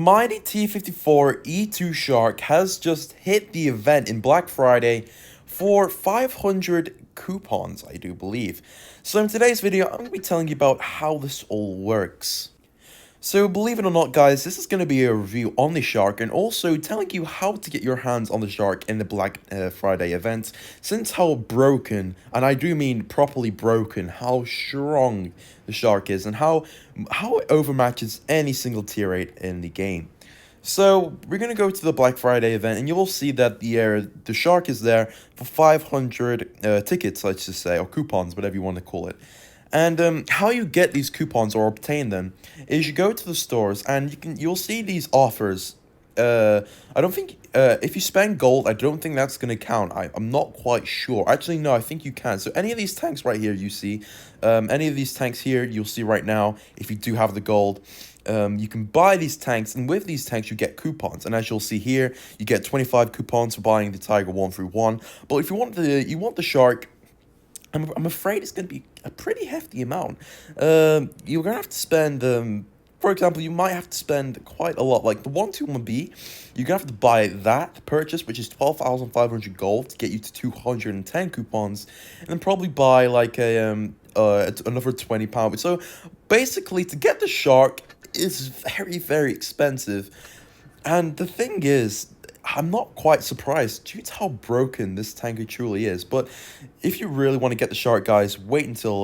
mighty T-54 E2 Shark has just hit the event in Black Friday for 500 coupons, I do believe. So in today's video, I'm going to be telling you about how this all works. So believe it or not, guys, this is going to be a review on the shark and also telling you how to get your hands on the shark in the Black Friday event, since how broken, and I do mean properly broken, how strong the shark is and how it overmatches any single tier 8 in the game. So we're going to go to the Black Friday event and you will see that the shark is there for 500 tickets, let's just say, or coupons, whatever you want to call it. And how you get these coupons or obtain them is you go to the stores and you'll see these offers. I don't think if you spend gold, I don't think that's gonna count. I'm not quite sure. Actually, no, I think you can. So any of these tanks right here, you see, any of these tanks here, you'll see right now. If you do have the gold, you can buy these tanks, and with these tanks you get coupons. And as you'll see here, you get 25 coupons for buying the Tiger 1 through 1. But if you want the shark, I'm afraid it's going to be a pretty hefty amount. You're going to have to spend, for example, you might have to spend quite a lot. Like the 121B, you're going to have to buy that purchase, which is 12,500 gold to get you to 210 coupons. And then probably buy like another £20. So basically, to get the shark is very, very expensive. And the thing is, I'm not quite surprised due to how broken this tanker truly is. But if you really want to get the shark, guys, wait until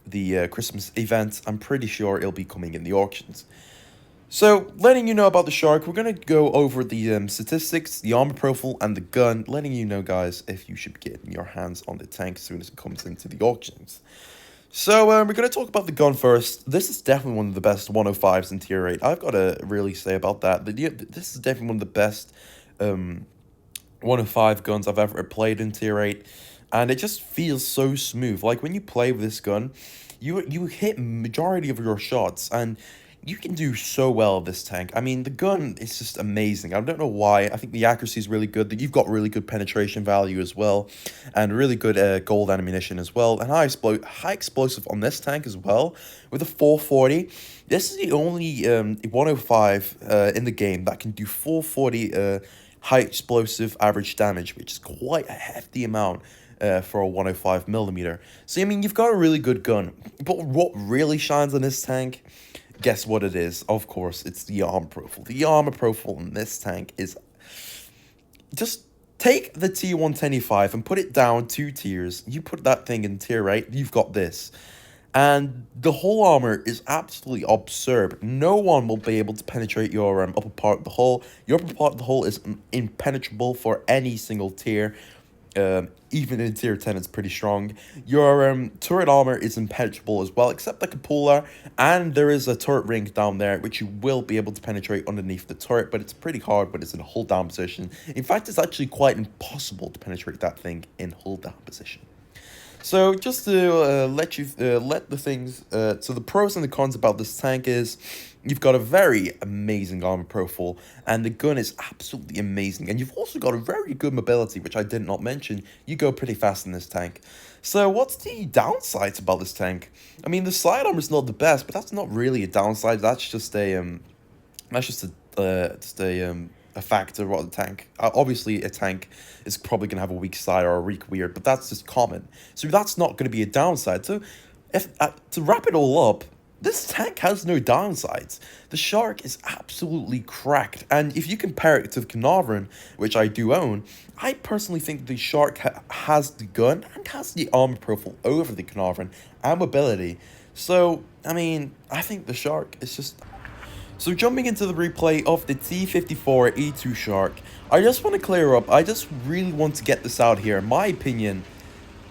the Christmas event. I'm pretty sure it'll be coming in the auctions. So, letting you know about the shark, we're going to go over the statistics, the armor profile, and the gun, letting you know, guys, if you should be getting your hands on the tank as soon as it comes into the auctions. So, we're going to talk about the gun first. This is definitely one of the best 105s in Tier 8. I've got to really say about that. This is definitely one of the best 105 guns I've ever played in Tier 8. And it just feels so smooth. Like, when you play with this gun, you hit majority of your shots, and you can do so well with this tank. I mean, the gun is just amazing. I don't know why. I think the accuracy is really good. You've got really good penetration value as well, and really good gold ammunition as well, and high explosive on this tank as well. With a 440, this is the only 105 in the game that can do 440 high explosive average damage, which is quite a hefty amount for a 105mm. So, I mean, you've got a really good gun. But what really shines on this tank, guess what it is? Of course, it's the armor profile. The armor profile in this tank is... Just take the T125 and put it down 2 tiers. You put that thing in tier 8, you've got this. And the whole armor is absolutely absurd. No one will be able to penetrate your upper part of the hull. Your upper part of the hull is impenetrable for any single tier. Even in tier 10, it's pretty strong. Your turret armor is impenetrable as well, except the cupola, and there is a turret ring down there, which you will be able to penetrate underneath the turret, but it's pretty hard when it's in a hold down position. In fact, it's actually quite impossible to penetrate that thing in hold down position. So just to let the things, so the pros and the cons about this tank is, you've got a very amazing armor profile, and the gun is absolutely amazing. And you've also got a very good mobility, which I did not mention. You go pretty fast in this tank. So what's the downsides about this tank? I mean, the side armor is not the best, but that's not really a downside. That's just a factor of the tank. Obviously, a tank is probably going to have a weak side or a weak rear, but that's just common. So that's not going to be a downside. So if to wrap it all up, this tank has no downsides. The shark is absolutely cracked, and if you compare it to the Carnarvon, which I do own, I personally think the shark has the gun and has the armor profile over the Carnarvon and mobility. So, I mean, I think the shark is just... So jumping into the replay of the T-54 E2 Shark, I just want to clear up, I just really want to get this out here. In my opinion,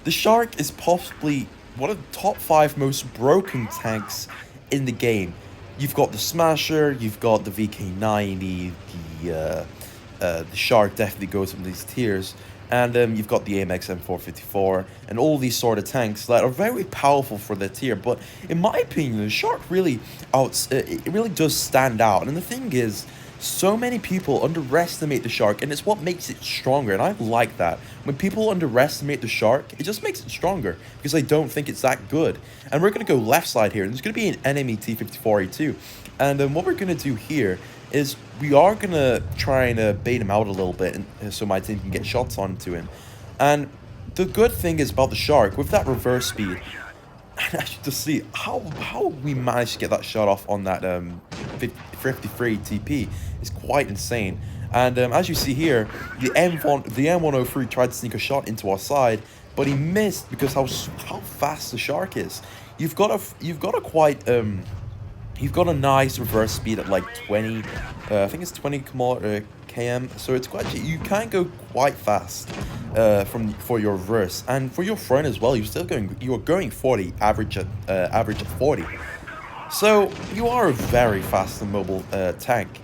the Shark is possibly one of the top 5 most broken tanks in the game. You've got the Smasher, you've got the VK90, the Shark definitely goes from these tiers, and you've got the AMX M454, and all these sort of tanks that are very powerful for their tier. But in my opinion, the Shark really it really does stand out. And the thing is, so many people underestimate the Shark, and it's what makes it stronger. And I like that. When people underestimate the Shark, it just makes it stronger because they don't think it's that good. And we're going to go left side here, and there's going to be an enemy T-54A2. And what we're going to do here is we are going to try and bait him out a little bit so my team can get shots onto him. And the good thing is about the shark, with that reverse speed, and actually to see how we managed to get that shot off on that 53 TP is quite insane. And as you see here, the M103 tried to sneak a shot into our side, but he missed because how fast the shark is. You've got a nice reverse speed at like 20, I think it's 20 km, so it's quite, you can go quite fast for your reverse, and for your front as well. You're going 40, average at 40. So you are a very fast and mobile tank.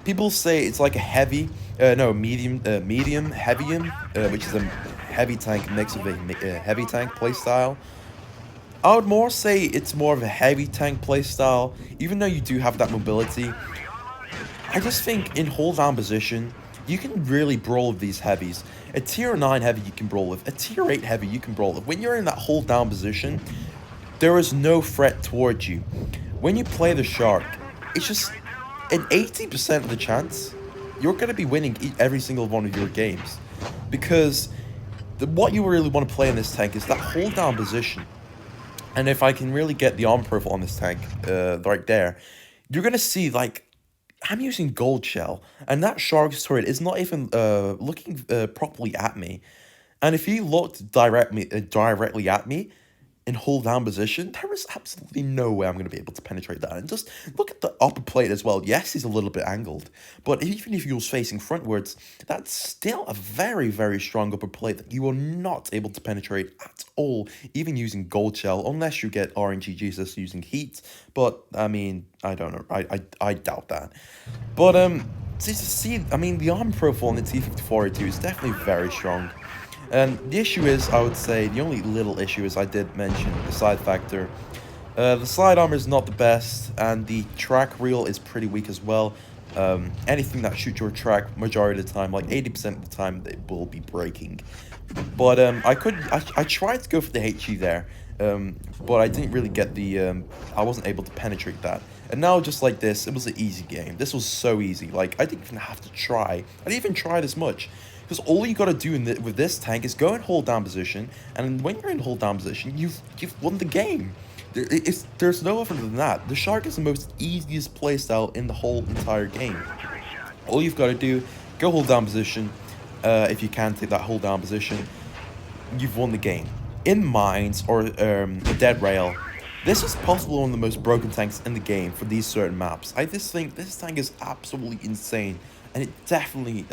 People say it's like a heavy, medium heavium, which is a heavy tank mix of a heavy tank playstyle. I would more say it's more of a heavy tank playstyle, even though you do have that mobility. I just think in hold down position, you can really brawl with these heavies. A tier 9 heavy you can brawl with, a tier 8 heavy you can brawl with. When you're in that hold down position, there is no threat towards you. When you play the shark, it's just an 80% of the chance you're going to be winning every single one of your games. Because what you really want to play in this tank is that hold down position. And if I can really get the armor profile on this tank, right there, you're going to see, like, I'm using gold shell, and that shark's turret is not even looking properly at me. And if he looked directly at me in hold down position, there is absolutely no way I'm going to be able to penetrate that. And just look at the upper plate as well. Yes, he's a little bit angled, but even if he was facing frontwards, that's still a very, very strong upper plate that you are not able to penetrate at all, even using gold shell, unless you get RNG Jesus using heat. But I mean, I don't know. I doubt that. But I mean, the armor profile on the T-54A2 is definitely very strong. And the issue is, I would say, the only little issue is I did mention the side factor. The slide armor is not the best, and the track reel is pretty weak as well. Anything that shoots your track, majority of the time, like 80% of the time, it will be breaking. But I tried to go for the HE there, but I didn't really get the, I wasn't able to penetrate that. And now, just like this, it was an easy game. This was so easy. Like, I didn't even have to try. I didn't even try this much. Because all you gotta do with this tank is go in hold down position, and when you're in hold down position, you've won the game. There's no other than that. The shark is the most easiest playstyle in the whole entire game. All you've got to do, go hold down position. If you can take that hold down position, you've won the game. In mines or dead rail, this is possibly one of the most broken tanks in the game for these certain maps. I just think this tank is absolutely insane. And it definitely,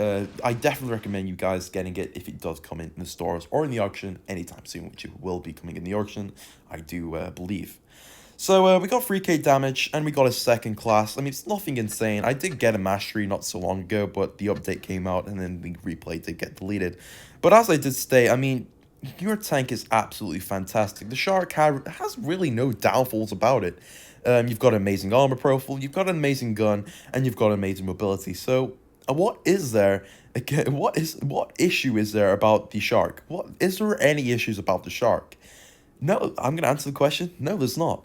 I definitely recommend you guys getting it if it does come in the stores or in the auction anytime soon, which it will be coming in the auction, I do believe. So we got 3k damage, and we got a second class. I mean, it's nothing insane. I did get a mastery not so long ago, but the update came out, and then the replay did get deleted. But as I did state, I mean, your tank is absolutely fantastic. The shark has really no downfalls about it. You've got an amazing armor profile, you've got an amazing gun, and you've got amazing mobility. So what is there? Again, what issue is there about the shark? Is there any issues about the shark? No, I'm gonna answer the question. No, there's not.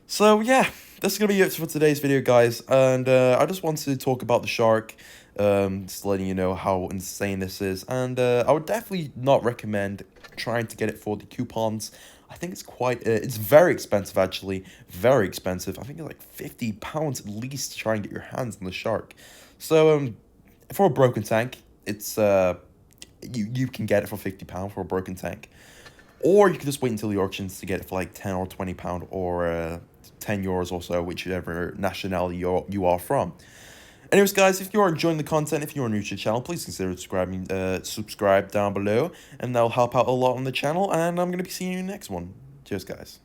So yeah, that's gonna be it for today's video, guys. And I just wanted to talk about the shark, just letting you know how insane this is. And I would definitely not recommend trying to get it for the coupons. I think it's quite, it's very expensive, actually, very expensive. I think it's like £50 at least to try and get your hands on the shark. So for a broken tank, it's you can get it for £50 for a broken tank, or you can just wait until the auctions to get it for like £10 or £20 or €10 or so, whichever nationality you are from. Anyways, guys, if you are enjoying the content, if you are new to the channel, please consider subscribe down below, and that'll help out a lot on the channel. And I'm gonna be seeing you in the next one. Cheers, guys.